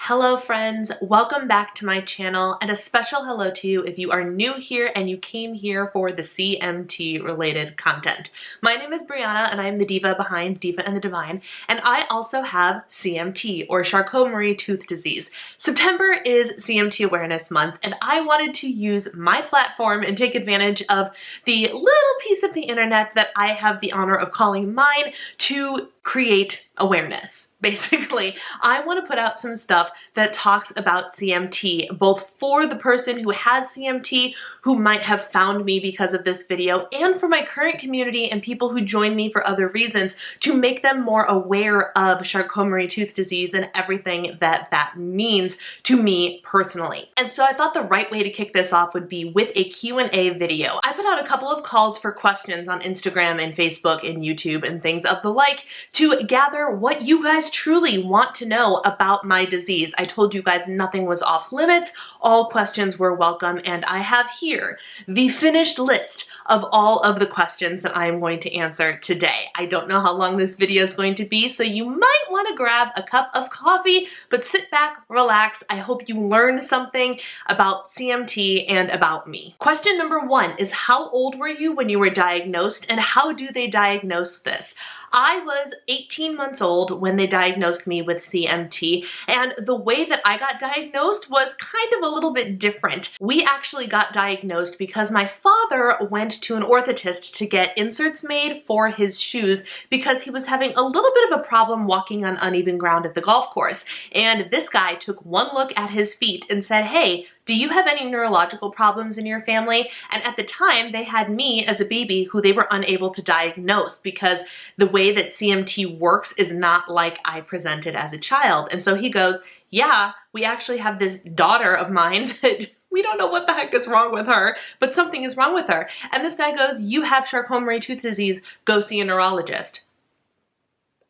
Hello friends, welcome back to my channel, and a special hello to you if you are new here and you came here for the CMT related content. My name is Brianna and I am the diva behind Diva and the Divine, and I also have CMT or charcot-marie-tooth disease. September is CMT Awareness Month and I wanted to use my platform and take advantage of the little piece of the internet that I have the honor of calling mine to create awareness. Basically, I want to put out some stuff that talks about CMT, both for the person who has CMT, who might have found me because of this video, and for my current community and people who join me for other reasons, to make them more aware of charcot-marie-tooth disease and everything that that means to me personally. And so I thought the right way to kick this off would be with a Q&A video. I put out a couple of calls for questions on Instagram and Facebook and YouTube and things of the like to gather what you guys truly want to know about my disease. I told you guys nothing was off limits, all questions were welcome, and I have here the finished list of all of the questions that I am going to answer today. I don't know how long this video is going to be, so you might want to grab a cup of coffee, but sit back, relax. I hope you learned something about CMT and about me. Question number one is, how old were you when you were diagnosed, and how do they diagnose this? I was 18 months old when they diagnosed me with CMT, and the way that I got diagnosed was kind of a little bit different. We actually got diagnosed because my father went to an orthotist to get inserts made for his shoes because he was having a little bit of a problem walking on uneven ground at the golf course. And this guy took one look at his feet and said, "Hey, do you have any neurological problems in your family?" And at the time, they had me as a baby who they were unable to diagnose because the way that CMT works is not like I presented as a child. And so he goes, "Yeah, we actually have this daughter of mine that we don't know what the heck is wrong with her, but something is wrong with her." And this guy goes, "You have charcot-marie-tooth disease, go see a neurologist."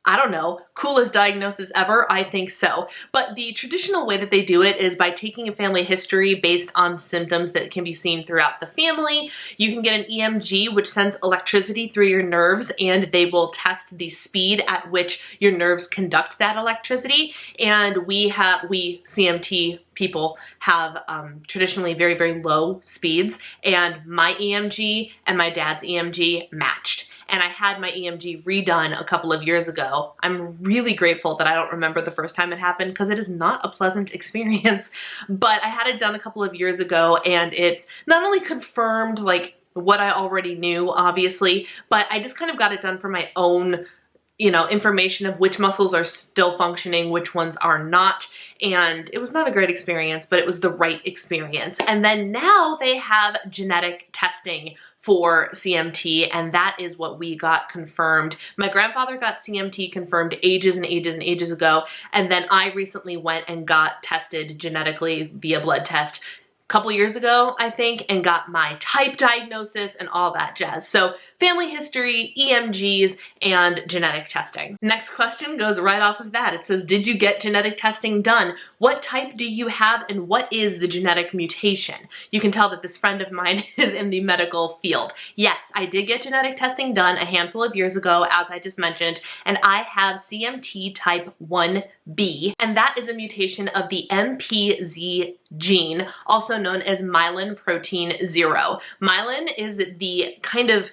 I don't know, coolest diagnosis ever? I think so. But the traditional way that they do it is by taking a family history based on symptoms that can be seen throughout the family. You can get an EMG, which sends electricity through your nerves, and they will test the speed at which your nerves conduct that electricity. And we CMT people have traditionally very, very low speeds, and my EMG and my dad's EMG matched. And I had my EMG redone a couple of years ago. I'm really grateful that I don't remember the first time it happened because it is not a pleasant experience, but I had it done a couple of years ago, and it not only confirmed like what I already knew, obviously, but I just kind of got it done for my own, you know, information of which muscles are still functioning, which ones are not. And it was not a great experience, but it was the right experience. And then now they have genetic testing for CMT, and that is what we got confirmed. My grandfather got CMT confirmed ages and ages and ages ago, and then I recently went and got tested genetically via blood test a couple years ago, I think, and got my type diagnosis and all that jazz. So family history, EMGs, and genetic testing. Next question goes right off of that. It says, did you get genetic testing done? What type do you have, and what is the genetic mutation? You can tell that this friend of mine is in the medical field. Yes, I did get genetic testing done a handful of years ago, as I just mentioned, and I have CMT type 1B, and that is a mutation of the MPZ gene, also known as myelin protein 0. Myelin is the kind of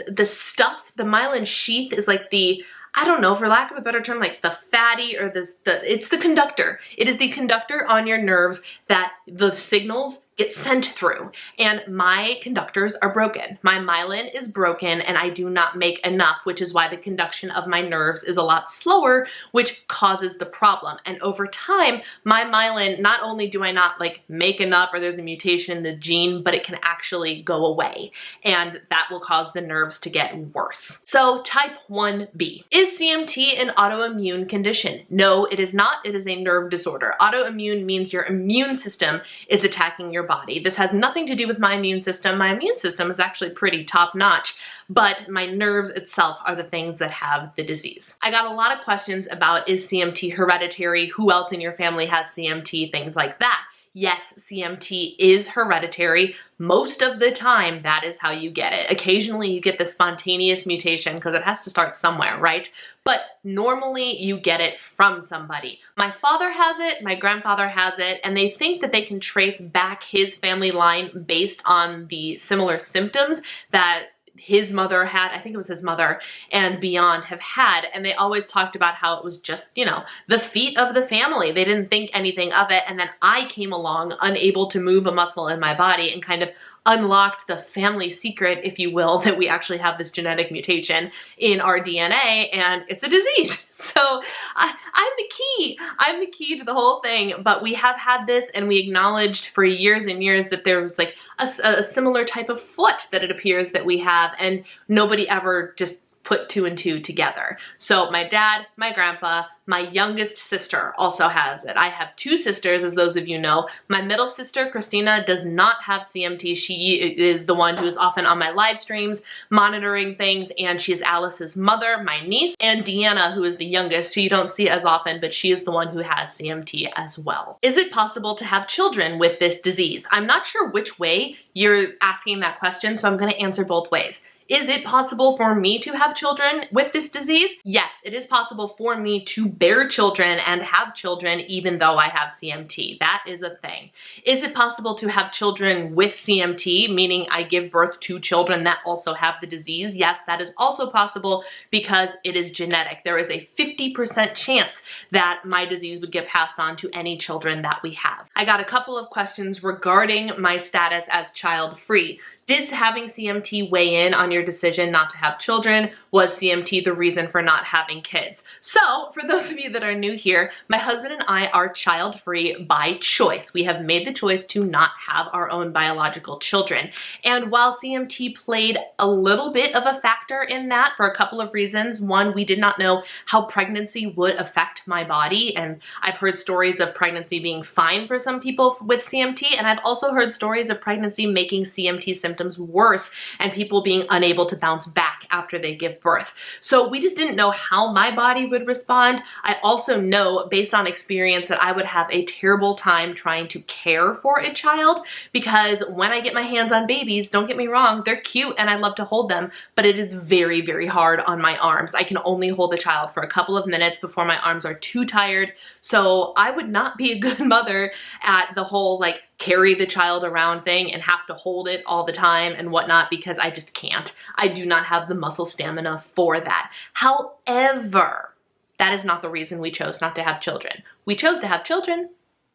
the stuff, the myelin sheath is like the, I don't know, for lack of a better term, like the fatty or it's the conductor. It is the conductor on your nerves that the signals get sent through, and my conductors are broken. My myelin is broken and I do not make enough, which is why the conduction of my nerves is a lot slower, which causes the problem. And over time, my myelin, not only do I not like make enough or there's a mutation in the gene, but it can actually go away, and that will cause the nerves to get worse. So type 1B. Is CMT an autoimmune condition? No, it is not. It is a nerve disorder. Autoimmune means your immune system is attacking your body. This has nothing to do with my immune system. My immune system is actually pretty top-notch, but my nerves itself are the things that have the disease. I got a lot of questions about, is CMT hereditary? Who else in your family has CMT? Things like that. yes, CMT is hereditary. Most of the time, that is how you get it. Occasionally, you get the spontaneous mutation because it has to start somewhere, right? But normally, you get it from somebody. My father has it, my grandfather has it, and they think that they can trace back his family line based on the similar symptoms that his mother had, I think it was his mother, and beyond have had. And they always talked about how it was just, you know, the feat of the family. They didn't think anything of it. And then I came along unable to move a muscle in my body and kind of unlocked the family secret, if you will, that we actually have this genetic mutation in our DNA and it's a disease. So I'm the key. I'm the key to the whole thing. But we have had this and we acknowledged for years and years that there was like a similar type of foot that it appears that we have, and nobody ever just put two and two together. So my dad, my grandpa, my youngest sister also has it. I have two sisters, as those of you know. My middle sister, Christina, does not have CMT. She is the one who is often on my live streams monitoring things, and she is Alice's mother, my niece, and Deanna, who is the youngest, who you don't see as often, but she is the one who has CMT as well. Is it possible to have children with this disease? I'm not sure which way you're asking that question, so I'm going to answer both ways. Is it possible for me to have children with this disease? Yes, it is possible for me to bear children and have children even though I have CMT. That is a thing. Is it possible to have children with CMT, meaning I give birth to children that also have the disease? Yes, that is also possible because it is genetic. There is a 50% chance that my disease would get passed on to any children that we have. I got a couple of questions regarding my status as child-free. Did having CMT weigh in on your decision not to have children? Was CMT the reason for not having kids? So, for those of you that are new here, my husband and I are child-free by choice. We have made the choice to not have our own biological children. And while CMT played a little bit of a factor in that for a couple of reasons, one, we did not know how pregnancy would affect my body, and I've heard stories of pregnancy being fine for some people with CMT, and I've also heard stories of pregnancy making CMT symptoms worse and people being unable to bounce back after they give birth. So we just didn't know how my body would respond. I also know based on experience that I would have a terrible time trying to care for a child, because when I get my hands on babies, don't get me wrong, they're cute and I love to hold them, but it is very, very hard on my arms. I can only hold a child for a couple of minutes before my arms are too tired. So I would not be a good mother at the whole like carry the child around thing and have to hold it all the time and whatnot, because I just can't. I do not have the muscle stamina for that. However, that is not the reason we chose not to have children. We chose to have children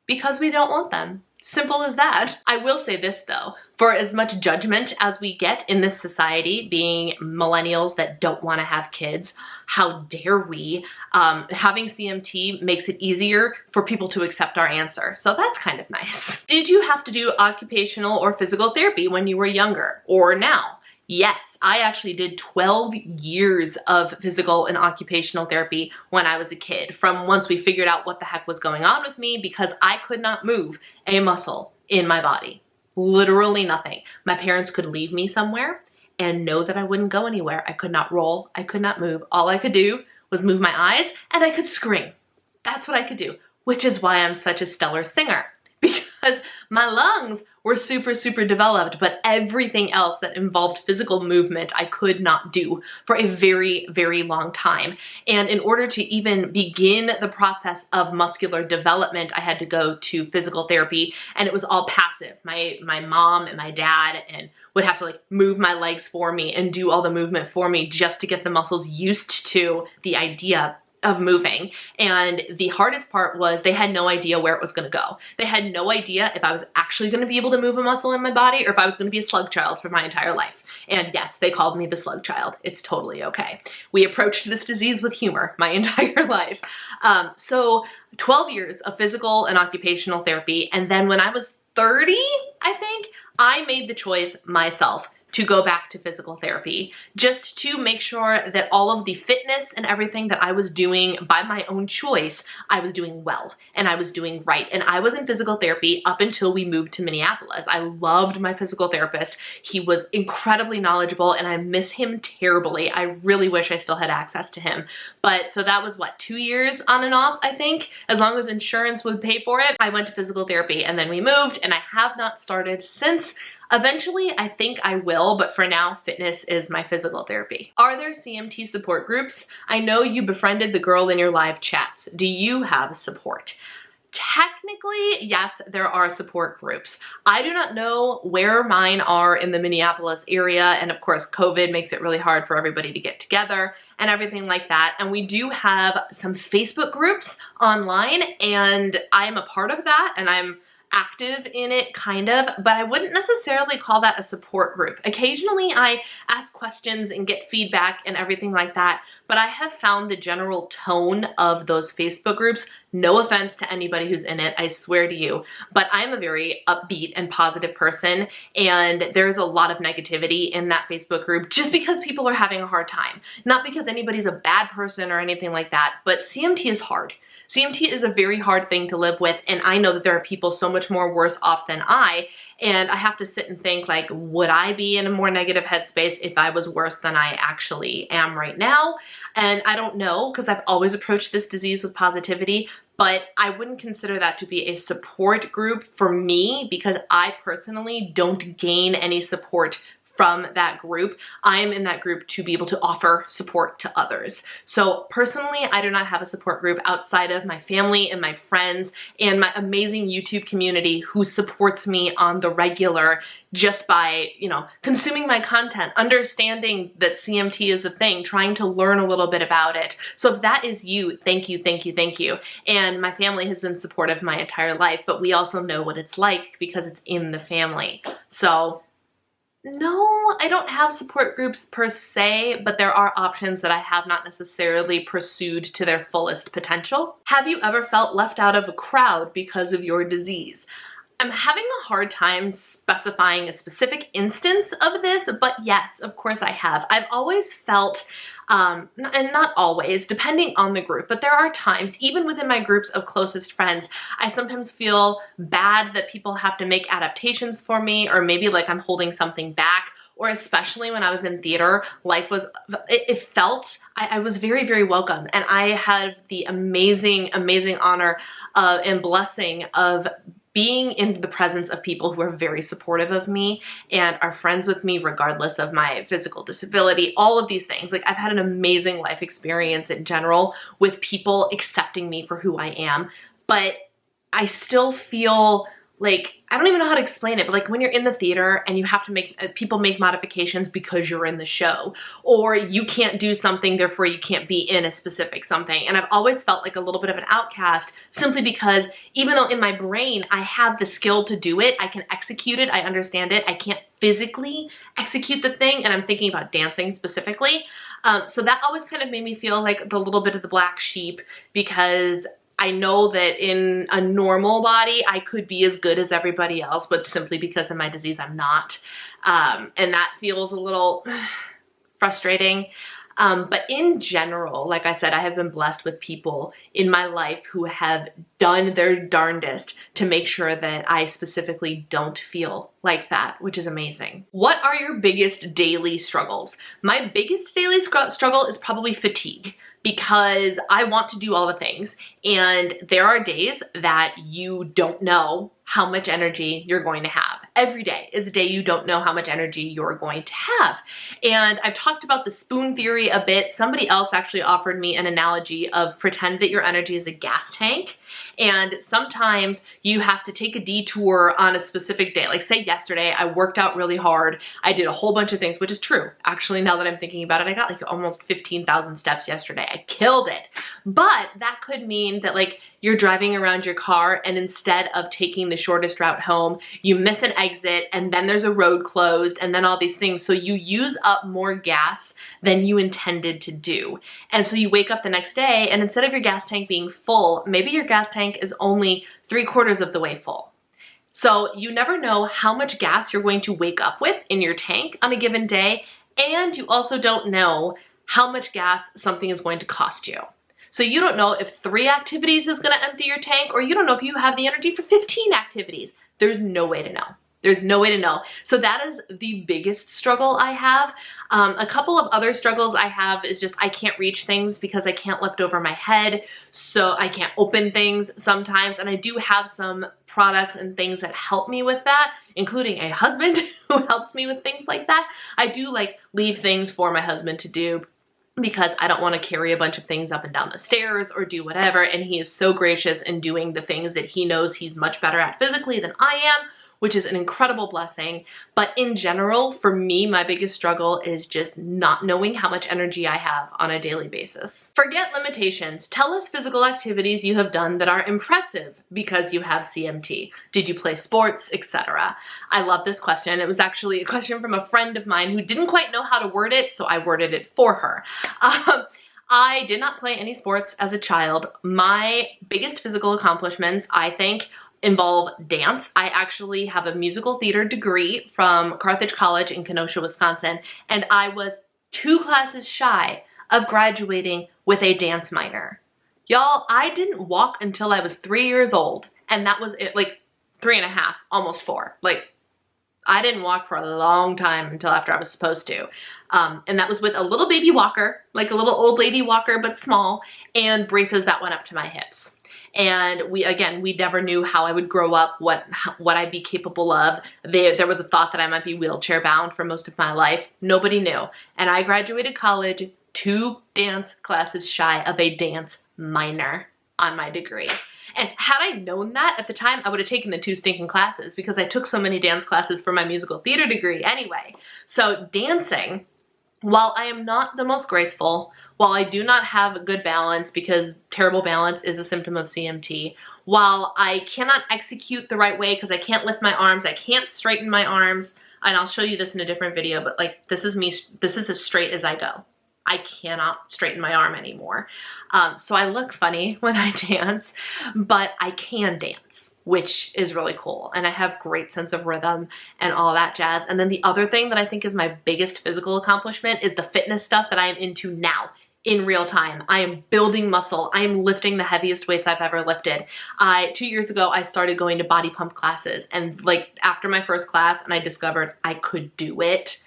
because we don't want them. Simple as that. I will say this though, for as much judgment as we get in this society, being millennials that don't want to have kids, how dare we? Having CMT makes it easier for people to accept our answer. So that's kind of nice. Did you have to do occupational or physical therapy when you were younger or now? Yes, I actually did 12 years of physical and occupational therapy when I was a kid, from once we figured out what the heck was going on with me, because I could not move a muscle in my body. Literally nothing. My parents could leave me somewhere and know that I wouldn't go anywhere. I could not roll. I could not move. All I could do was move my eyes and I could scream. That's what I could do, which is why I'm such a stellar singer, because my lungs were super, super developed, but everything else that involved physical movement I could not do for a very, very long time. And in order to even begin the process of muscular development, I had to go to physical therapy, and it was all passive. My mom and my dad would have to like move my legs for me and do all the movement for me just to get the muscles used to the idea of moving. And the hardest part was they had no idea where it was going to go. They had no idea if I was actually going to be able to move a muscle in my body or if I was going to be a slug child for my entire life. And yes, they called me the slug child. It's totally okay. We approached this disease with humor my entire life. So 12 years of physical and occupational therapy. And then when I was 30, I think, I made the choice myself to go back to physical therapy, just to make sure that all of the fitness and everything that I was doing by my own choice, I was doing well and I was doing right. And I was in physical therapy up until we moved to Minneapolis. I loved my physical therapist. He was incredibly knowledgeable and I miss him terribly. I really wish I still had access to him. But so that was what, 2 years on and off, I think, as long as insurance would pay for it. I went to physical therapy and then we moved, and I have not started since. Eventually, I think I will, but for now, fitness is my physical therapy. Are there CMT support groups? I know you befriended the girl in your live chats. Do you have support? Technically, yes, there are support groups. I do not know where mine are in the Minneapolis area, and of course, COVID makes it really hard for everybody to get together and everything like that. And we do have some Facebook groups online, and I'm a part of that, and I'm active in it, kind of, but I wouldn't necessarily call that a support group. Occasionally I ask questions and get feedback and everything like that, but I have found the general tone of those Facebook groups, no offense to anybody who's in it, I swear to you, but I'm a very upbeat and positive person, and there's a lot of negativity in that Facebook group just because people are having a hard time. Not because anybody's a bad person or anything like that, but CMT is hard. CMT is a very hard thing to live with, and I know that there are people so much more worse off than I, and I have to sit and think, like, would I be in a more negative headspace if I was worse than I actually am right now? And I don't know, because I've always approached this disease with positivity, but I wouldn't consider that to be a support group for me because I personally don't gain any support from that group. I'm in that group to be able to offer support to others. So personally, I do not have a support group outside of my family and my friends and my amazing YouTube community who supports me on the regular just by, you know, consuming my content, understanding that CMT is a thing, trying to learn a little bit about it. So if that is you, thank you, thank you, thank you. And my family has been supportive my entire life, but we also know what it's like because it's in the family. So no, I don't have support groups per se, but there are options that I have not necessarily pursued to their fullest potential. Have you ever felt left out of a crowd because of your disease? I'm having a hard time specifying a specific instance of this, but yes, of course I have. I've always felt, and not always, depending on the group, but there are times, even within my groups of closest friends, I sometimes feel bad that people have to make adaptations for me, or maybe like I'm holding something back. Or especially when I was in theater, life was, it felt, I was very, very welcome. And I had the amazing, amazing honor and blessing of being in the presence of people who are very supportive of me and are friends with me regardless of my physical disability, all of these things. Like, I've had an amazing life experience in general with people accepting me for who I am, but I still feel like, I don't even know how to explain it, but like when you're in the theater and you have to make, people make modifications because you're in the show, or you can't do something, therefore you can't be in a specific something. And I've always felt like a little bit of an outcast simply because even though in my brain I have the skill to do it, I can execute it, I understand it, I can't physically execute the thing, and I'm thinking about dancing specifically. So that always kind of made me feel like the little bit of the black sheep, because I know that in a normal body, I could be as good as everybody else, but simply because of my disease, I'm not. And that feels a little frustrating. But in general, like I said, I have been blessed with people in my life who have done their darndest to make sure that I specifically don't feel like that, which is amazing. What are your biggest daily struggles? My biggest daily struggle is probably fatigue, because I want to do all the things, and there are days that you don't know how much energy you're going to have. Every day is a day you don't know how much energy you're going to have. And I've talked about the spoon theory a bit. Somebody else actually offered me an analogy of pretend that your energy is a gas tank, and sometimes you have to take a detour on a specific day. Like, say yesterday, I worked out really hard. I did a whole bunch of things, which is true. Actually, now that I'm thinking about it, I got like almost 15,000 steps yesterday. I killed it. But that could mean that like you're driving around your car, and instead of taking the shortest route home, you miss an exit, and then there's a road closed, and then all these things. So you use up more gas than you intended to do. And so you wake up the next day, and instead of your gas tank being full, maybe your gas tank is only 3/4 of the way full. So you never know how much gas you're going to wake up with in your tank on a given day, and you also don't know how much gas something is going to cost you. So you don't know if 3 activities is going to empty your tank, or you don't know if you have the energy for 15 activities. There's no way to know. There's no way to know. So that is the biggest struggle I have. A couple of other struggles I have is just I can't reach things because I can't lift over my head. So I can't open things sometimes. And I do have some products and things that help me with that, including a husband who helps me with things like that. I do like leave things for my husband to do because I don't want to carry a bunch of things up and down the stairs or do whatever. And he is so gracious in doing the things that he knows he's much better at physically than I am, which is an incredible blessing. But in general, for me, my biggest struggle is just not knowing how much energy I have on a daily basis. Forget limitations. Tell us physical activities you have done that are impressive because you have CMT. Did you play sports, etc.? I love this question. It was actually a question from a friend of mine who didn't quite know how to word it, so I worded it for her. I did not play any sports as a child. My biggest physical accomplishments, I think, involve dance. I actually have a musical theater degree from Carthage College in Kenosha, Wisconsin, and I was 2 classes shy of graduating with a dance minor. Y'all, I didn't walk until I was 3 years old, and that was it, like 3.5, almost 4. Like, I didn't walk for a long time until after I was supposed to. And that was with a little baby walker, like a little old lady walker, but small, and braces that went up to my hips. And we never knew how I would grow up, what I'd be capable of. There was a thought that I might be wheelchair bound for most of my life. Nobody knew. And I graduated college 2 dance classes shy of a dance minor on my degree. And had I known that at the time, I would have taken the 2 stinking classes because I took so many dance classes for my musical theater degree anyway. So dancing, while I am not the most graceful, while I do not have a good balance because terrible balance is a symptom of CMT, while I cannot execute the right way because I can't lift my arms, I can't straighten my arms, and I'll show you this in a different video, but like this is me, this is as straight as I go. I cannot straighten my arm anymore. So I look funny when I dance, but I can dance, which is really cool. And I have great sense of rhythm and all that jazz. And then the other thing that I think is my biggest physical accomplishment is the fitness stuff that I am into now. In real time. I am building muscle. I am lifting the heaviest weights I've ever lifted. 2 years ago, I started going to body pump classes, and like after my first class and I discovered I could do it,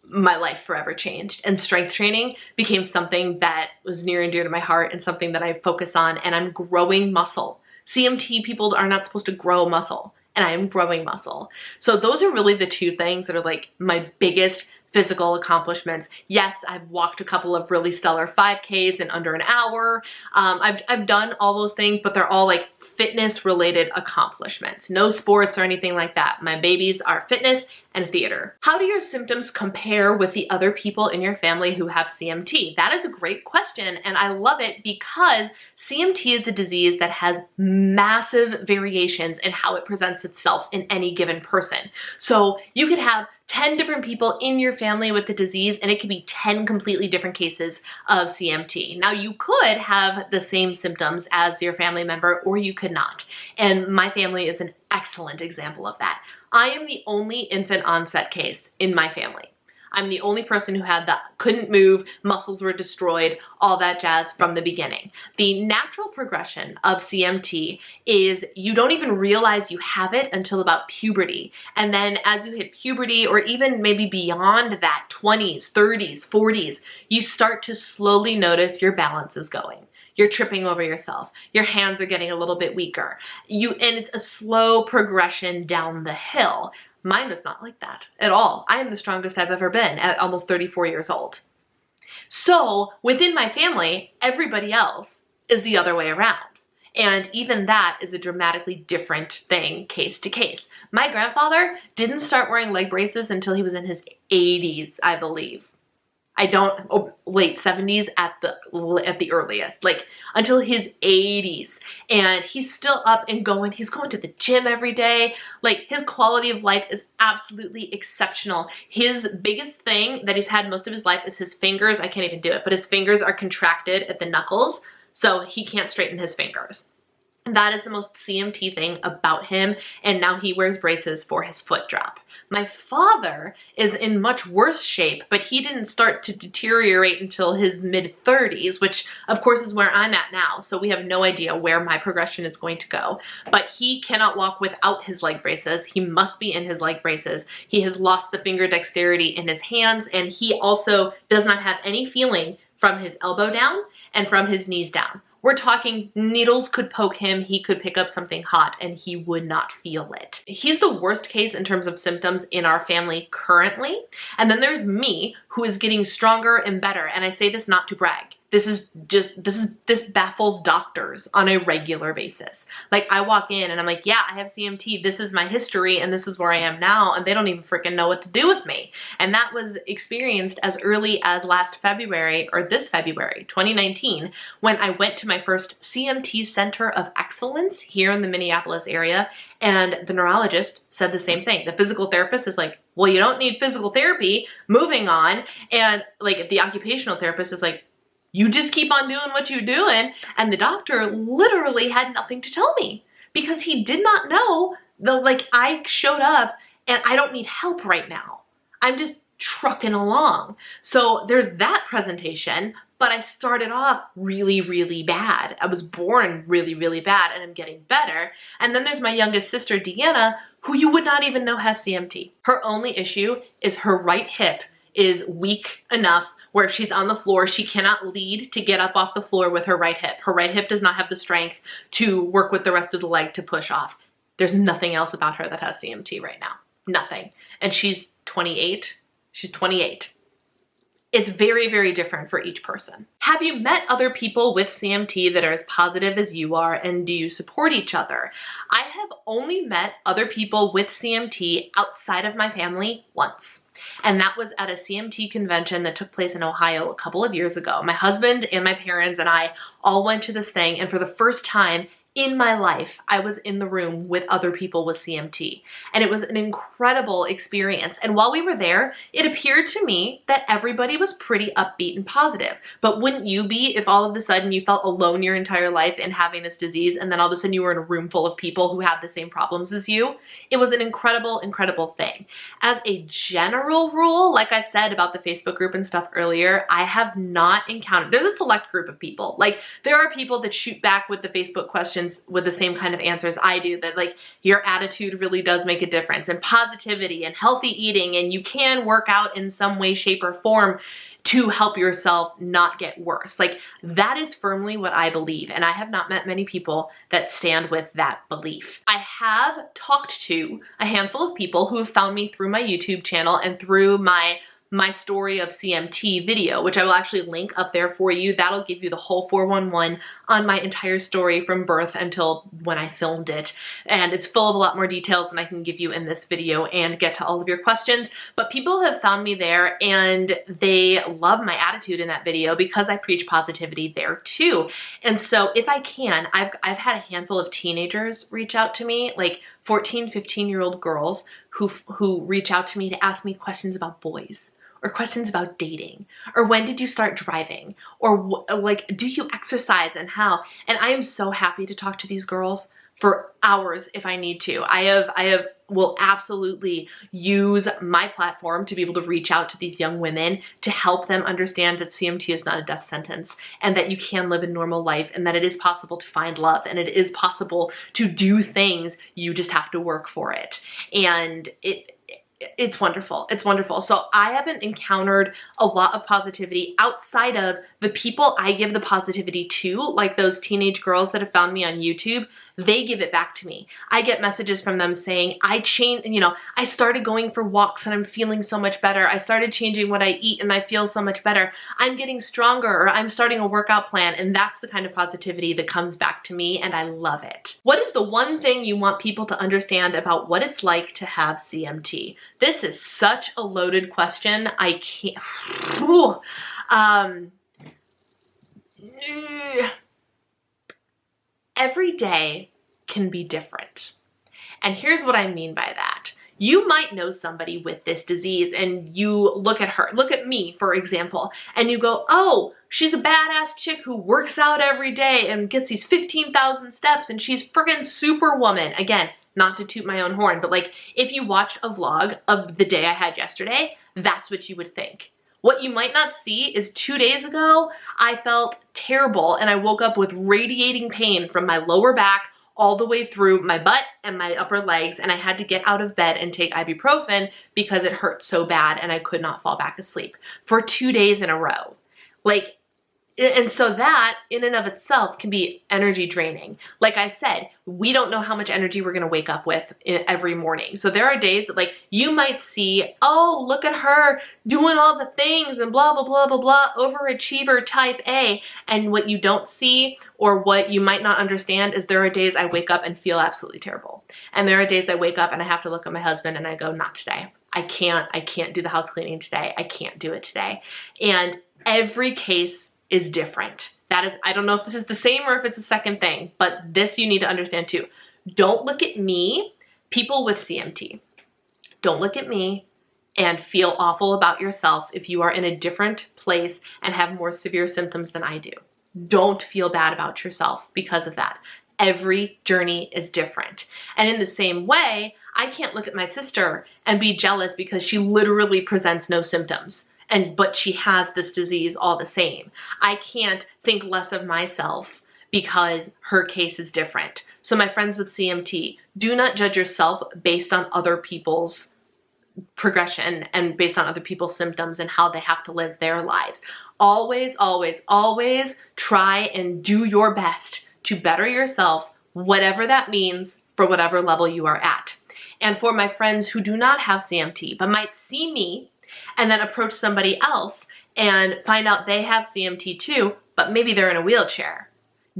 my life forever changed. And strength training became something that was near and dear to my heart and something that I focus on, and I'm growing muscle. CMT people are not supposed to grow muscle, and I am growing muscle. So those are really the 2 things that are like my biggest physical accomplishments. Yes, I've walked a couple of really stellar 5Ks in under an hour. I've done all those things, but they're all like fitness related accomplishments. No sports or anything like that. My babies are fitness and theater. How do your symptoms compare with the other people in your family who have CMT? That is a great question, and I love it because CMT is a disease that has massive variations in how it presents itself in any given person. So you could have 10 different people in your family with the disease, and it could be 10 completely different cases of CMT. Now, you could have the same symptoms as your family member, or you could not. And my family is an excellent example of that. I am the only infant onset case in my family. I'm the only person who had that, couldn't move, muscles were destroyed, all that jazz from the beginning. The natural progression of CMT is you don't even realize you have it until about puberty. And then as you hit puberty, or even maybe beyond that, 20s, 30s, 40s, you start to slowly notice your balance is going. You're tripping over yourself. Your hands are getting a little bit weaker. And it's a slow progression down the hill. Mine was not like that at all. I am the strongest I've ever been at almost 34 years old. So within my family, everybody else is the other way around. And even that is a dramatically different thing case to case. My grandfather didn't start wearing leg braces until he was in his 80s, I believe. Late 70s at the earliest, like until his 80s. And he's still up and going. He's going to the gym every day. Like, his quality of life is absolutely exceptional. His biggest thing that he's had most of his life is his fingers. I can't even do it, but his fingers are contracted at the knuckles, so he can't straighten his fingers. That is the most CMT thing about him, and now he wears braces for his foot drop. My father is in much worse shape, but he didn't start to deteriorate until his mid-30s, which of course is where I'm at now, so we have no idea where my progression is going to go. But he cannot walk without his leg braces. He must be in his leg braces. He has lost the finger dexterity in his hands, and he also does not have any feeling from his elbow down and from his knees down. We're talking needles could poke him, he could pick up something hot, and he would not feel it. He's the worst case in terms of symptoms in our family currently. And then there's me, who is getting stronger and better. And I say this not to brag. This baffles doctors on a regular basis. Like, I walk in and I'm like, yeah, I have CMT. This is my history and this is where I am now. And they don't even freaking know what to do with me. And that was experienced as early as last February, or this February, 2019, when I went to my first CMT Center of Excellence here in the Minneapolis area. And the neurologist said the same thing. The physical therapist is like, well, you don't need physical therapy, moving on. And like the occupational therapist is like, you just keep on doing what you're doing. And the doctor literally had nothing to tell me because he did not know I showed up and I don't need help right now. I'm just trucking along. So there's that presentation, but I started off really, really bad. I was born really, really bad and I'm getting better. And then there's my youngest sister, Deanna, who you would not even know has CMT. Her only issue is her right hip is weak enough where if she's on the floor, she cannot lead to get up off the floor with her right hip. Her right hip does not have the strength to work with the rest of the leg to push off. There's nothing else about her that has CMT right now. Nothing. And she's 28. She's 28. It's very, very different for each person. Have you met other people with CMT that are as positive as you are, and do you support each other? I have only met other people with CMT outside of my family once. And that was at a CMT convention that took place in Ohio a couple of years ago. My husband and my parents and I all went to this thing, and for the first time in my life, I was in the room with other people with CMT. And it was an incredible experience. And while we were there, it appeared to me that everybody was pretty upbeat and positive. But wouldn't you be if all of a sudden you felt alone your entire life in having this disease, and then all of a sudden you were in a room full of people who had the same problems as you? It was an incredible, incredible thing. As a general rule, like I said about the Facebook group and stuff earlier, I have not encountered, there's a select group of people. Like, there are people that shoot back with the Facebook questions with the same kind of answers I do, that like your attitude really does make a difference, and positivity and healthy eating, and you can work out in some way, shape, or form to help yourself not get worse. Like, that is firmly what I believe, and I have not met many people that stand with that belief. I have talked to a handful of people who have found me through my YouTube channel and through my story of CMT video, which I will actually link up there for you. That'll give you the whole 411 on my entire story from birth until when I filmed it. And it's full of a lot more details than I can give you in this video and get to all of your questions. But people have found me there and they love my attitude in that video because I preach positivity there too. And so if I can, I've had a handful of teenagers reach out to me, like 14, 15-year-old girls who reach out to me to ask me questions about boys, or questions about dating, or when did you start driving, or like, do you exercise and how? And I am so happy to talk to these girls for hours if I need to. I will absolutely use my platform to be able to reach out to these young women to help them understand that CMT is not a death sentence, and that you can live a normal life, and that it is possible to find love, and it is possible to do things. You just have to work for it. And it's wonderful. It's wonderful. So I haven't encountered a lot of positivity outside of the people I give the positivity to, like those teenage girls that have found me on YouTube. They give it back to me. I get messages from them saying, I started going for walks and I'm feeling so much better. I started changing what I eat and I feel so much better. I'm getting stronger, or I'm starting a workout plan. And that's the kind of positivity that comes back to me, and I love it. What is the one thing you want people to understand about what it's like to have CMT? This is such a loaded question. I can't. Every day can be different. And here's what I mean by that. You might know somebody with this disease and you look at her, look at me, for example, and you go, oh, she's a badass chick who works out every day and gets these 15,000 steps and she's friggin' superwoman. Again, not to toot my own horn, but like if you watched a vlog of the day I had yesterday, that's what you would think. What you might not see is 2 days ago, I felt terrible and I woke up with radiating pain from my lower back all the way through my butt and my upper legs, and I had to get out of bed and take ibuprofen because it hurt so bad and I could not fall back asleep for 2 days in a row. Like, and so that in and of itself can be energy draining. Like I said, we don't know how much energy we're gonna wake up with every morning. So there are days that like you might see, oh, look at her doing all the things and blah, blah, blah, blah, blah, overachiever type A. And what you don't see or what you might not understand is there are days I wake up and feel absolutely terrible. And there are days I wake up and I have to look at my husband and I go, not today. I can't do the house cleaning today. I can't do it today. And every case is different. That is, I don't know if this is the same or if it's a second thing, but this you need to understand too. Don't look at me, people with CMT. Don't look at me and feel awful about yourself if you are in a different place and have more severe symptoms than I do. Don't feel bad about yourself because of that. Every journey is different. And in the same way, I can't look at my sister and be jealous because she literally presents no symptoms. But she has this disease all the same. I can't think less of myself because her case is different. So my friends with CMT, do not judge yourself based on other people's progression and based on other people's symptoms and how they have to live their lives. Always, always, always try and do your best to better yourself, whatever that means for whatever level you are at. And for my friends who do not have CMT but might see me and then approach somebody else and find out they have CMT too, but maybe they're in a wheelchair.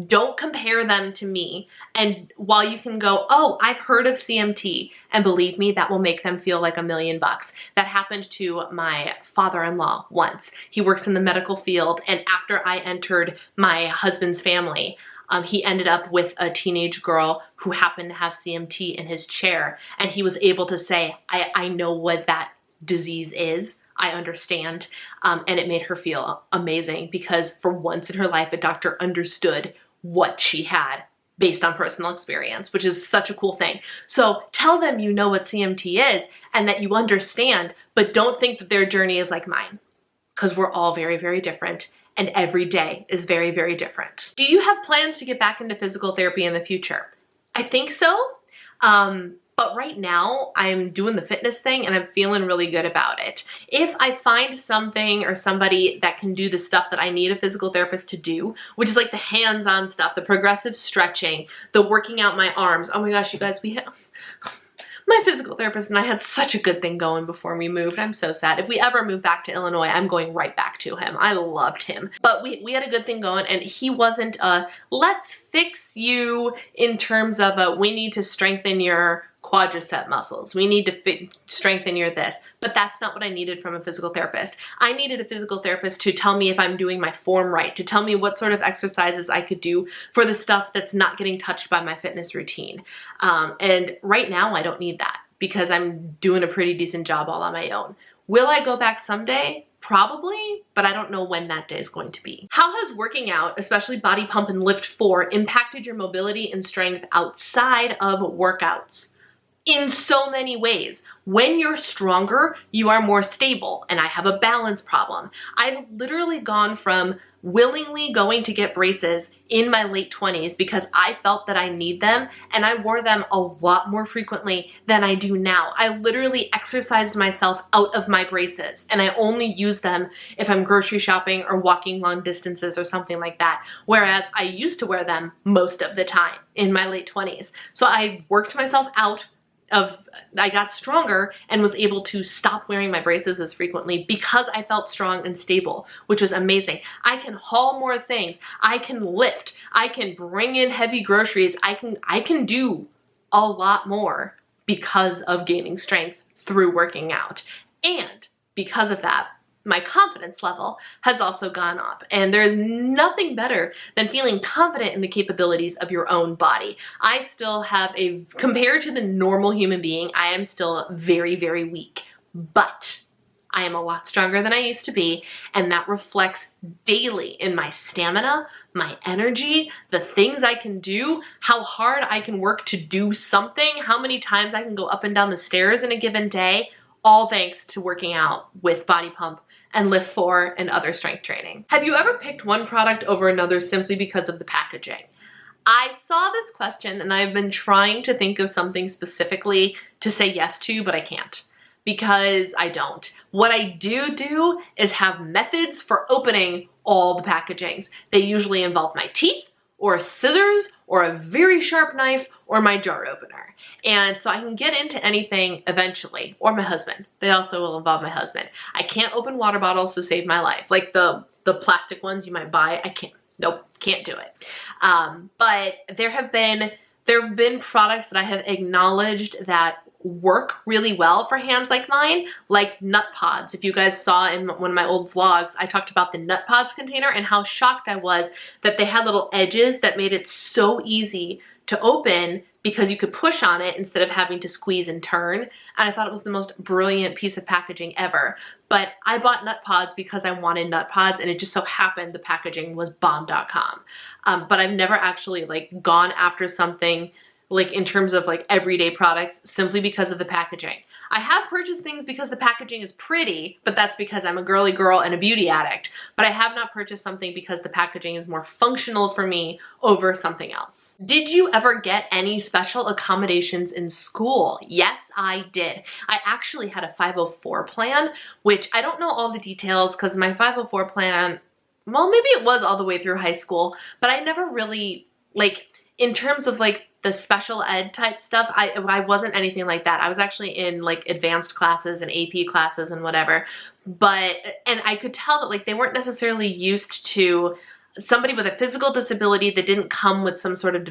Don't compare them to me. And while you can go, oh, I've heard of CMT, and believe me, that will make them feel like $1,000,000. That happened to my father-in-law once. He works in the medical field, and after I entered my husband's family, he ended up with a teenage girl who happened to have CMT in his chair, and he was able to say, I know what that disease is. I understand. And it made her feel amazing because for once in her life, a doctor understood what she had based on personal experience, which is such a cool thing. So tell them you know what CMT is and that you understand, but don't think that their journey is like mine, because we're all very, very different and every day is very, very different. Do you have plans to get back into physical therapy in the future? I think so. But right now I'm doing the fitness thing and I'm feeling really good about it. If I find something or somebody that can do the stuff that I need a physical therapist to do, which is like the hands-on stuff, the progressive stretching, the working out my arms. Oh my gosh, you guys, my physical therapist and I had such a good thing going before we moved. I'm so sad. If we ever move back to Illinois, I'm going right back to him. I loved him. But we had a good thing going, and he wasn't let's fix you in terms of we need to strengthen your quadricep muscles. We need to strengthen your this. But that's not what I needed from a physical therapist. I needed a physical therapist to tell me if I'm doing my form right, to tell me what sort of exercises I could do for the stuff that's not getting touched by my fitness routine. And right now I don't need that because I'm doing a pretty decent job all on my own. Will I go back someday? Probably, but I don't know when that day is going to be. How has working out, especially body pump and lift 4, impacted your mobility and strength outside of workouts? In so many ways. When you're stronger, you are more stable, and I have a balance problem. I've literally gone from willingly going to get braces in my late 20s because I felt that I need them, and I wore them a lot more frequently than I do now. I literally exercised myself out of my braces, and I only use them if I'm grocery shopping or walking long distances or something like that, whereas I used to wear them most of the time in my late 20s. So I worked myself out I got stronger and was able to stop wearing my braces as frequently because I felt strong and stable, which was amazing. I can haul more things. I can lift. I can bring in heavy groceries. I can do a lot more because of gaining strength through working out. And because of that, my confidence level has also gone up. And there is nothing better than feeling confident in the capabilities of your own body. I still have compared to the normal human being, I am still very, very weak. But I am a lot stronger than I used to be, and that reflects daily in my stamina, my energy, the things I can do, how hard I can work to do something, how many times I can go up and down the stairs in a given day, all thanks to working out with Body Pump and Lift 4 and other strength training. Have you ever picked one product over another simply because of the packaging? I saw this question and I've been trying to think of something specifically to say yes to, but I can't because I don't. What I do is have methods for opening all the packagings. They usually involve my teeth or scissors or a very sharp knife or my jar opener. And so I can get into anything eventually, or my husband. They also will involve my husband. I can't open water bottles to save my life. Like the plastic ones you might buy, I can't. Nope, can't do it. But there have been products that I have acknowledged that work really well for hands like mine, like nut pods. If you guys saw in one of my old vlogs, I talked about the nut pods container and how shocked I was that they had little edges that made it so easy to open because you could push on it instead of having to squeeze and turn. And I thought it was the most brilliant piece of packaging ever. But I bought nut pods because I wanted nut pods, and it just so happened the packaging was bomb.com. But I've never actually like gone after something like in terms of like everyday products simply because of the packaging. I have purchased things because the packaging is pretty, but that's because I'm a girly girl and a beauty addict. But I have not purchased something because the packaging is more functional for me over something else. Did you ever get any special accommodations in school? Yes, I did. I actually had a 504 plan, which I don't know all the details because my 504 plan, well, maybe it was all the way through high school, but I never really, like, in terms of like the special ed type stuff, I wasn't anything like that. I was actually in like advanced classes and AP classes and whatever, and I could tell that like they weren't necessarily used to somebody with a physical disability that didn't come with some sort of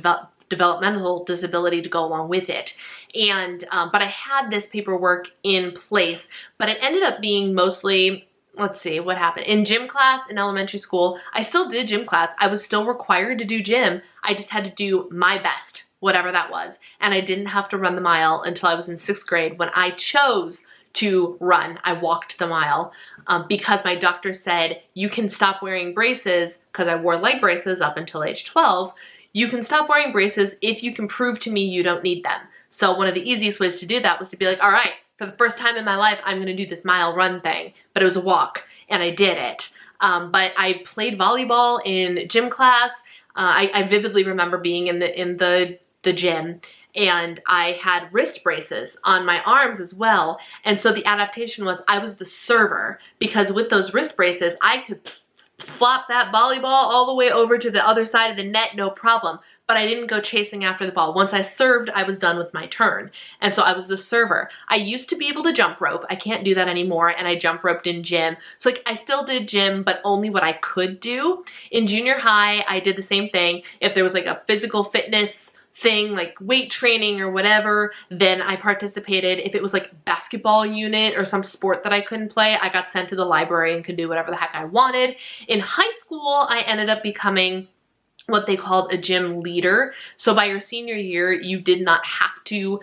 developmental disability to go along with it. And, but I had this paperwork in place, but it ended up being mostly, let's see what happened. In gym class in elementary school, I still did gym class. I was still required to do gym. I just had to do my best, whatever that was. And I didn't have to run the mile until I was in 6th grade when I chose to run. I walked the mile because my doctor said, you can stop wearing braces, because I wore leg braces up until age 12. You can stop wearing braces if you can prove to me you don't need them. So one of the easiest ways to do that was to be like, all right, for the first time in my life, I'm going to do this mile run thing. But it was a walk, and I did it. But I played volleyball in gym class. I vividly remember being in the gym, and I had wrist braces on my arms as well. And so the adaptation was I was the server, because with those wrist braces, I could flop that volleyball all the way over to the other side of the net, no problem. But I didn't go chasing after the ball. Once I served, I was done with my turn. And so I was the server. I used to be able to jump rope. I can't do that anymore, and I jump roped in gym. So like I still did gym, but only what I could do. In junior high, I did the same thing. If there was like a physical fitness thing, like weight training or whatever, then I participated. If it was like basketball unit or some sport that I couldn't play, I got sent to the library and could do whatever the heck I wanted. In high school, I ended up becoming what they called a gym leader. So by your senior year, you did not have to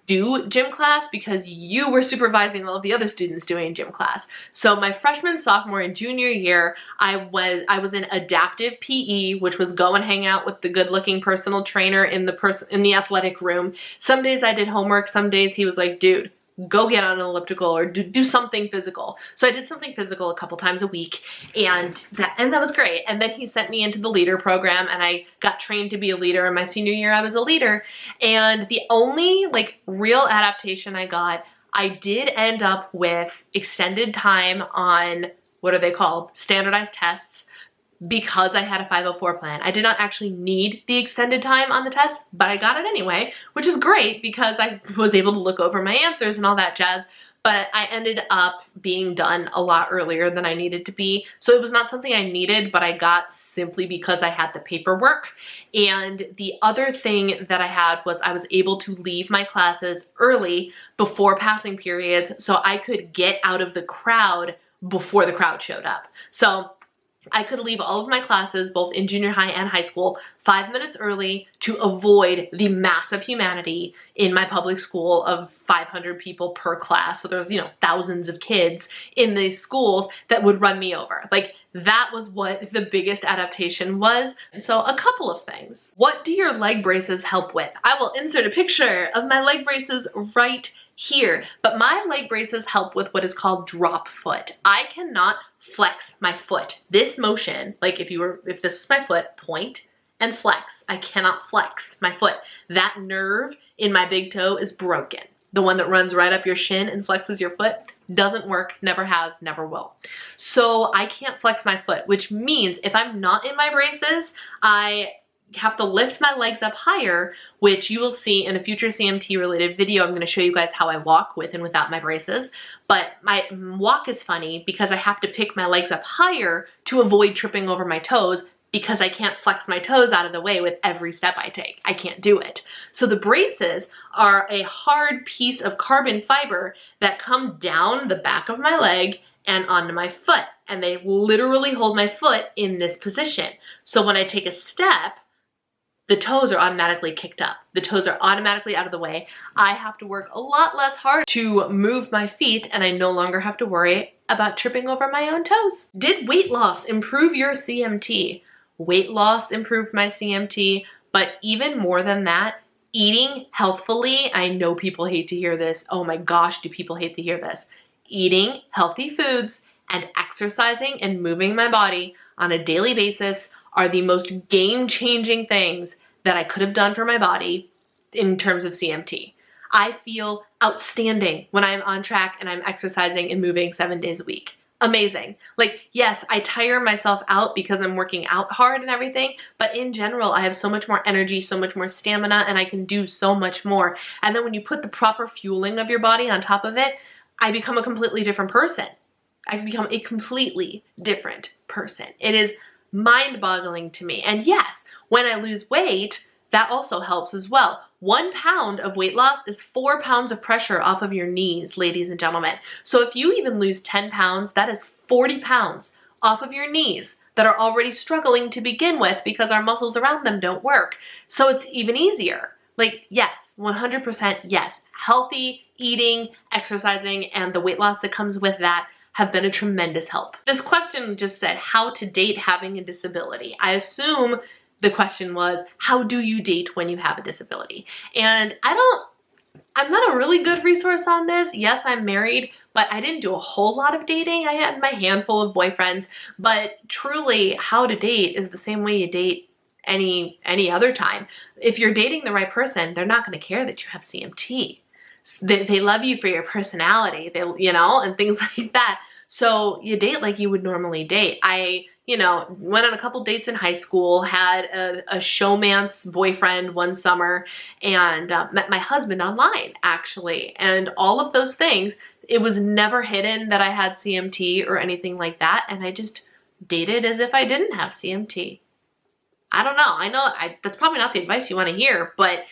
do gym class because you were supervising all of the other students doing gym class. So my freshman, sophomore, and junior year, I was in adaptive PE, which was go and hang out with the good-looking personal trainer in the athletic room. Some days I did homework, some days he was like, dude, go get on an elliptical or do something physical. So I did something physical a couple times a week, and that was great. And then he sent me into the leader program, and I got trained to be a leader. In my senior year, I was a leader. And the only like real adaptation I got, I did end up with extended time on, what are they called? Standardized tests, because I had a 504 plan. I did not actually need the extended time on the test, but I got it anyway, which is great because I was able to look over my answers and all that jazz. But I ended up being done a lot earlier than I needed to be. So it was not something I needed, but I got simply because I had the paperwork. And the other thing that I had was I was able to leave my classes early before passing periods so I could get out of the crowd before the crowd showed up. So I could leave all of my classes, both in junior high and high school, 5 minutes early to avoid the mass of humanity in my public school of 500 people per class. So there's, you know, thousands of kids in these schools that would run me over. Like, that was what the biggest adaptation was. So a couple of things. What do your leg braces help with? I will insert a picture of my leg braces right here, but my leg braces help with what is called drop foot. I cannot flex my foot. This motion, like if this was my foot, point and flex. I cannot flex my foot. That nerve in my big toe is broken. The one that runs right up your shin and flexes your foot doesn't work, never has, never will. So I can't flex my foot, which means if I'm not in my braces, I have to lift my legs up higher, which you will see in a future CMT related video. I'm going to show you guys how I walk with and without my braces. But my walk is funny because I have to pick my legs up higher to avoid tripping over my toes because I can't flex my toes out of the way with every step I take. I can't do it. So the braces are a hard piece of carbon fiber that come down the back of my leg and onto my foot. And they literally hold my foot in this position. So when I take a step, the toes are automatically kicked up. The toes are automatically out of the way. I have to work a lot less hard to move my feet, and I no longer have to worry about tripping over my own toes. Did weight loss improve your CMT? Weight loss improved my CMT, but even more than that, eating healthfully. I know people hate to hear this. Oh my gosh, do people hate to hear this? Eating healthy foods and exercising and moving my body on a daily basis are the most game-changing things that I could have done for my body in terms of CMT. I feel outstanding when I'm on track and I'm exercising and moving 7 days a week. Amazing. Like, yes, I tire myself out because I'm working out hard and everything, but in general, I have so much more energy, so much more stamina, and I can do so much more. And then when you put the proper fueling of your body on top of it, I become a completely different person. I become a completely different person. It is mind-boggling to me. And yes, when I lose weight, that also helps as well. 1 pound of weight loss is 4 pounds of pressure off of your knees, ladies and gentlemen. So if you even lose 10 pounds, that is 40 pounds off of your knees that are already struggling to begin with because our muscles around them don't work. So it's even easier. Like, yes, 100% yes. Healthy eating, exercising, and the weight loss that comes with that have been a tremendous help. This question just said how to date having a disability. I assume the question was, how do you date when you have a disability? And I'm not a really good resource on this. Yes, I'm married, but I didn't do a whole lot of dating. I had my handful of boyfriends, but truly how to date is the same way you date any other time. If you're dating the right person, they're not going to care that you have CMT. They love you for your personality, you know, and things like that. So you date like you would normally date. I, you know, went on a couple dates in high school, had a showmance boyfriend one summer, and met my husband online, actually. And all of those things, it was never hidden that I had CMT or anything like that. And I just dated as if I didn't have CMT. I don't know. I know that's probably not the advice you want to hear, but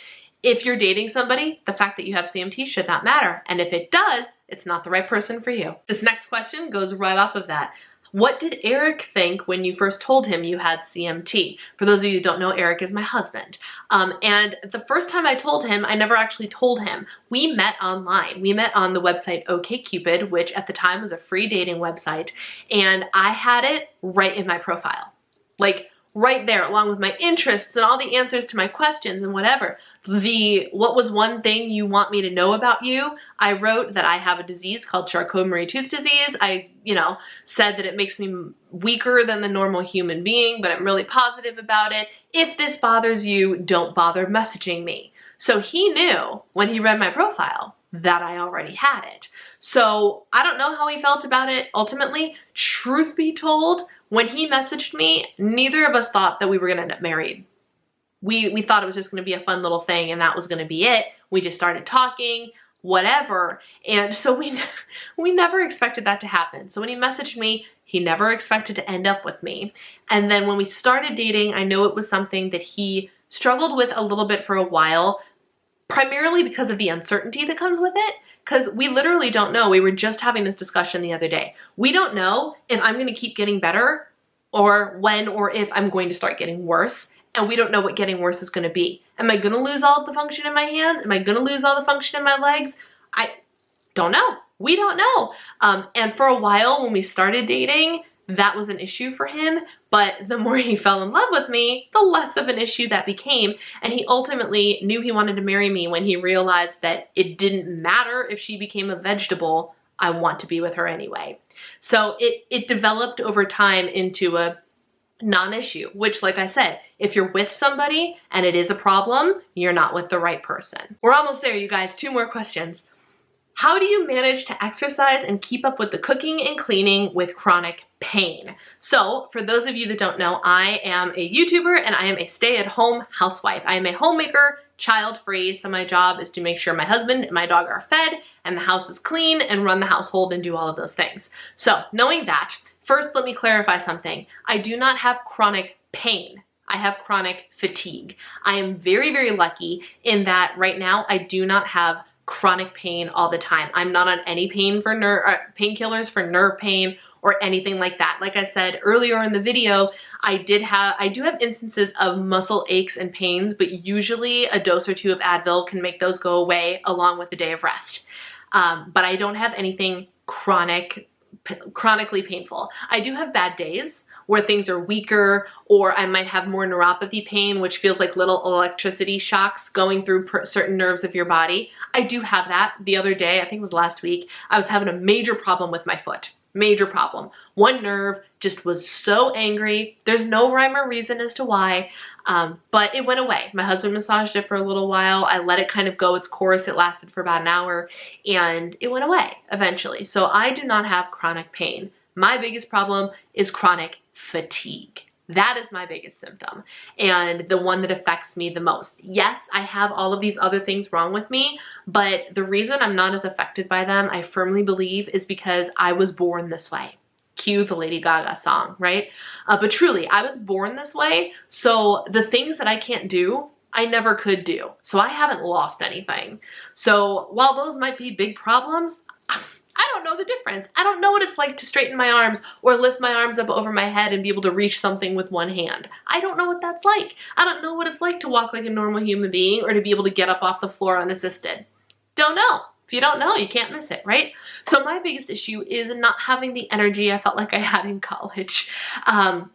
if you're dating somebody, the fact that you have CMT should not matter. And if it does, it's not the right person for you. This next question goes right off of that. What did Eric think when you first told him you had CMT? For those of you who don't know, Eric is my husband. And the first time I told him, I never actually told him. We met online. We met on the website OkCupid, which at the time was a free dating website. And I had it right in my profile. Like, right there, along with my interests and all the answers to my questions and whatever. What was one thing you want me to know about you? I wrote that I have a disease called charcot-marie-tooth disease. I, said that it makes me weaker than the normal human being, but I'm really positive about it. If this bothers you, don't bother messaging me. So he knew when he read my profile that I already had it. So I don't know how he felt about it ultimately. Truth be told, when he messaged me, neither of us thought that we were gonna end up married. We thought it was just gonna be a fun little thing and that was gonna be it. We just started talking, whatever. And so we never expected that to happen. So when he messaged me, he never expected to end up with me. And then when we started dating, I know it was something that he struggled with a little bit for a while, primarily because of the uncertainty that comes with it. Because we literally don't know. We were just having this discussion the other day. We don't know if I'm going to keep getting better or when or if I'm going to start getting worse, and we don't know what getting worse is going to be. Am I going to lose all of the function in my hands? Am I going to lose all the function in my legs? I don't know. We don't know. And for a while when we started dating, that was an issue for him, but the more he fell in love with me, the less of an issue that became, and he ultimately knew he wanted to marry me when he realized that it didn't matter if she became a vegetable, I want to be with her anyway. So it developed over time into a non-issue, which, like I said, if you're with somebody and it is a problem, you're not with the right person. We're almost there, you guys. 2 more questions. How do you manage to exercise and keep up with the cooking and cleaning with chronic pain? So, for those of you that don't know, I am a YouTuber and I am a stay-at-home housewife. I am a homemaker, child-free, so my job is to make sure my husband and my dog are fed and the house is clean and run the household and do all of those things. So, knowing that, first let me clarify something. I do not have chronic pain. I have chronic fatigue. I am very, very lucky in that right now I do not have chronic pain all the time. I'm not on any painkillers for nerve pain or anything like that. Like I said earlier in the video, I do have instances of muscle aches and pains, but usually a dose or 2 of Advil can make those go away along with a day of rest. But I don't have anything chronically painful. I do have bad days where things are weaker, or I might have more neuropathy pain, which feels like little electricity shocks going through certain nerves of your body. I do have that. The other day, I think it was last week, I was having a major problem with my foot. Major problem. One nerve just was so angry. There's no rhyme or reason as to why, but it went away. My husband massaged it for a little while. I let it kind of go its course. It lasted for about an hour and it went away eventually. So I do not have chronic pain. My biggest problem is chronic fatigue. That is my biggest symptom and the one that affects me the most. Yes, I have all of these other things wrong with me, but the reason I'm not as affected by them, I firmly believe, is because I was born this way. Cue the Lady Gaga song, right? But truly, I was born this way, so the things that I can't do, I never could do. So I haven't lost anything. So while those might be big problems, I don't know the difference. I don't know what it's like to straighten my arms or lift my arms up over my head and be able to reach something with one hand. I don't know what that's like. I don't know what it's like to walk like a normal human being or to be able to get up off the floor unassisted. Don't know. If you don't know, you can't miss it, right? So my biggest issue is not having the energy I felt like I had in college. And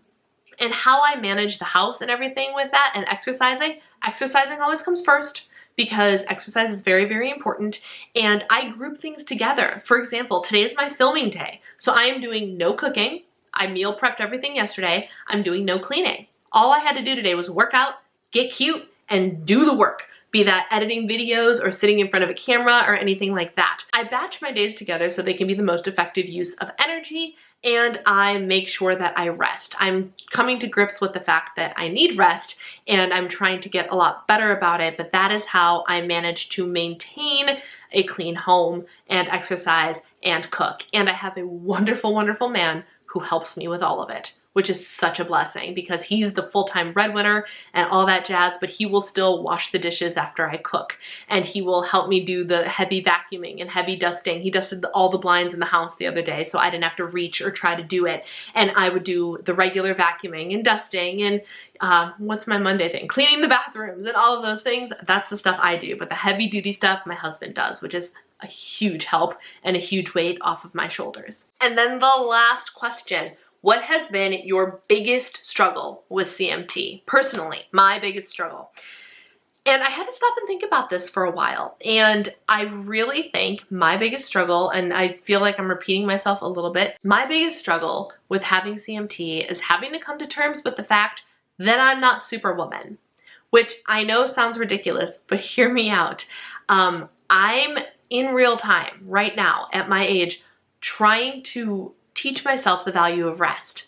how I manage the house and everything with that and exercising. Exercising always comes first, because exercise is very, very important, and I group things together. For example, today is my filming day, so I am doing no cooking. I meal prepped everything yesterday. I'm doing no cleaning. All I had to do today was work out, get cute, and do the work, be that editing videos or sitting in front of a camera or anything like that. I batch my days together so they can be the most effective use of energy, and I make sure that I rest. I'm coming to grips with the fact that I need rest, and I'm trying to get a lot better about it, but that is how I manage to maintain a clean home and exercise and cook. And I have a wonderful, wonderful man who helps me with all of it, which is such a blessing because he's the full-time breadwinner and all that jazz, but he will still wash the dishes after I cook, and he will help me do the heavy vacuuming and heavy dusting. He dusted all the blinds in the house the other day, so I didn't have to reach or try to do it, and I would do the regular vacuuming and dusting and what's my Monday thing? Cleaning the bathrooms and all of those things. That's the stuff I do, but the heavy duty stuff my husband does, which is a huge help and a huge weight off of my shoulders. And then the last question. What has been your biggest struggle with CMT? Personally, my biggest struggle. And I had to stop and think about this for a while. And I really think my biggest struggle, and I feel like I'm repeating myself a little bit, my biggest struggle with having CMT is having to come to terms with the fact that I'm not Superwoman, which I know sounds ridiculous, but hear me out. I'm in real time right now at my age trying to teach myself the value of rest.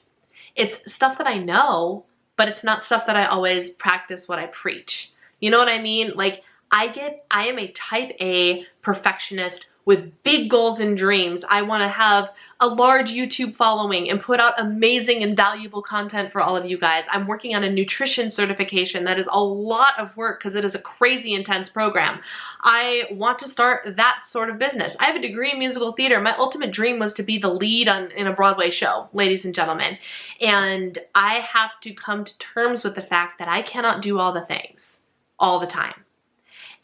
It's stuff that I know, but it's not stuff that I always practice what I preach. You know what I mean? Like I am a type A perfectionist with big goals and dreams. I want to have a large YouTube following and put out amazing and valuable content for all of you guys. I'm working on a nutrition certification. That is a lot of work because it is a crazy intense program. I want to start that sort of business. I have a degree in musical theater. My ultimate dream was to be the lead in a Broadway show, ladies and gentlemen. And I have to come to terms with the fact that I cannot do all the things all the time.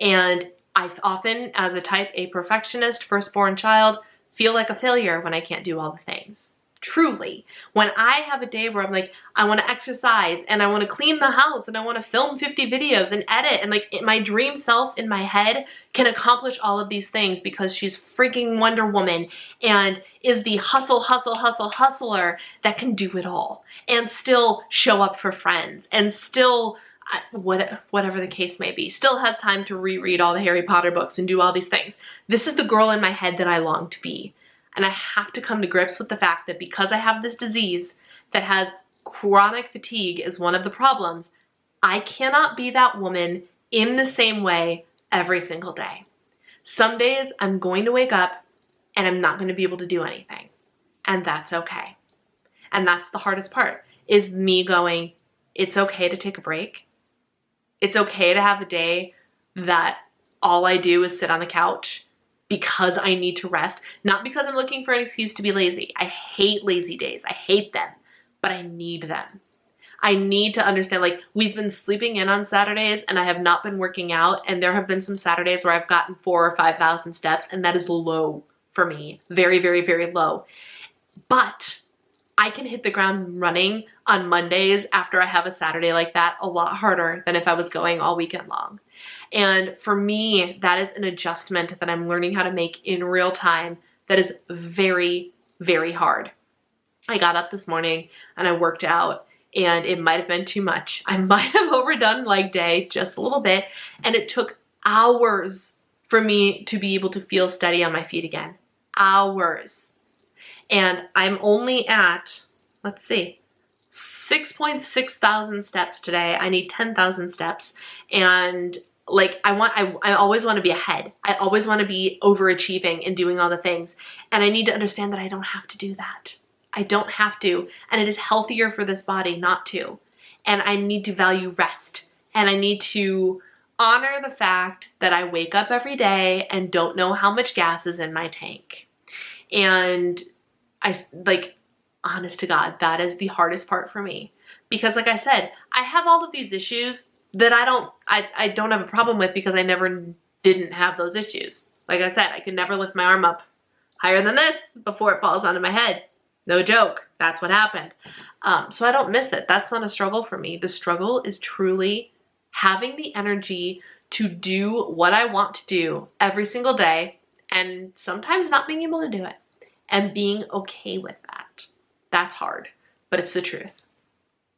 And I often, as a type A perfectionist, firstborn child, feel like a failure when I can't do all the things. Truly. When I have a day where I'm like, I want to exercise and I want to clean the house and I want to film 50 videos and edit, and like my dream self in my head can accomplish all of these things because she's freaking Wonder Woman and is the hustler that can do it all and still show up for friends and still whatever the case may be, still has time to reread all the Harry Potter books and do all these things. This is the girl in my head that I long to be. And I have to come to grips with the fact that because I have this disease that has chronic fatigue as one of the problems, I cannot be that woman in the same way every single day. Some days I'm going to wake up and I'm not going to be able to do anything. And that's okay. And that's the hardest part, is me going, it's okay to take a break. It's okay to have a day that all I do is sit on the couch because I need to rest, not because I'm looking for an excuse to be lazy. I hate lazy days. I hate them, but I need them. I need to understand, like, we've been sleeping in on Saturdays and I have not been working out, and there have been some Saturdays where I've gotten 4,000 or 5,000 steps, and that is low for me. Very, very, very low. But I can hit the ground running on Mondays after I have a Saturday like that a lot harder than if I was going all weekend long. And for me, that is an adjustment that I'm learning how to make in real time that is very, very hard. I got up this morning and I worked out, and it might have been too much. I might have overdone leg day just a little bit, and it took hours for me to be able to feel steady on my feet again. Hours. And I'm only at, let's see, 6.6 thousand steps today. I need 10,000 steps. And like, I always want to be ahead. I always want to be overachieving and doing all the things. And I need to understand that I don't have to do that. I don't have to. And it is healthier for this body not to. And I need to value rest. And I need to honor the fact that I wake up every day and don't know how much gas is in my tank. And honest to God, that is the hardest part for me. Because like I said, I have all of these issues that I don't have a problem with because I never didn't have those issues. Like I said, I could never lift my arm up higher than this before it falls onto my head. No joke. That's what happened. So I don't miss it. That's not a struggle for me. The struggle is truly having the energy to do what I want to do every single day, and sometimes not being able to do it. And being okay with that. That's hard, but it's the truth.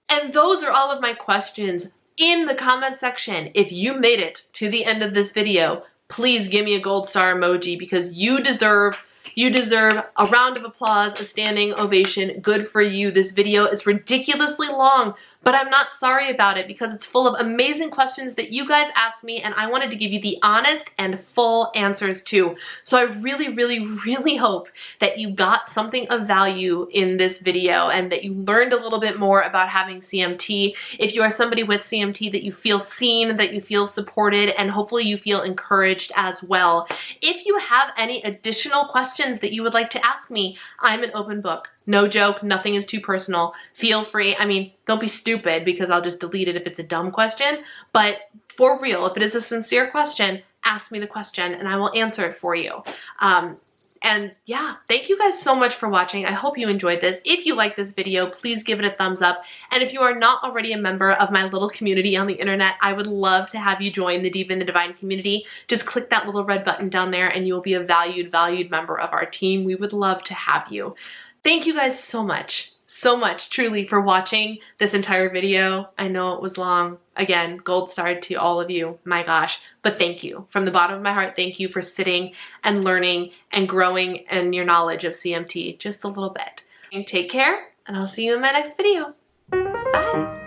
And those are all of my questions in the comment section. If you made it to the end of this video, please give me a gold star emoji, because you deserve a round of applause, a standing ovation. Good for you. This video is ridiculously long, but I'm not sorry about it because it's full of amazing questions that you guys asked me, and I wanted to give you the honest and full answers too. So I really, really, really hope that you got something of value in this video and that you learned a little bit more about having CMT. If you are somebody with CMT, that you feel seen, that you feel supported, and hopefully you feel encouraged as well. If you have any additional questions that you would like to ask me, I'm an open book. No joke, nothing is too personal. Feel free. I mean, don't be stupid, because I'll just delete it if it's a dumb question. But for real, if it is a sincere question, ask me the question and I will answer it for you. And yeah, thank you guys so much for watching. I hope you enjoyed this. If you like this video, please give it a thumbs up. And if you are not already a member of my little community on the internet, I would love to have you join the Diva and the Divine community. Just click that little red button down there and you will be a valued member of our team. We would love to have you. Thank you guys so much, truly, for watching this entire video. I know it was long. Again, gold star to all of you. My gosh. But thank you. From the bottom of my heart, thank you for sitting and learning and growing in your knowledge of CMT just a little bit. Take care, and I'll see you in my next video. Bye.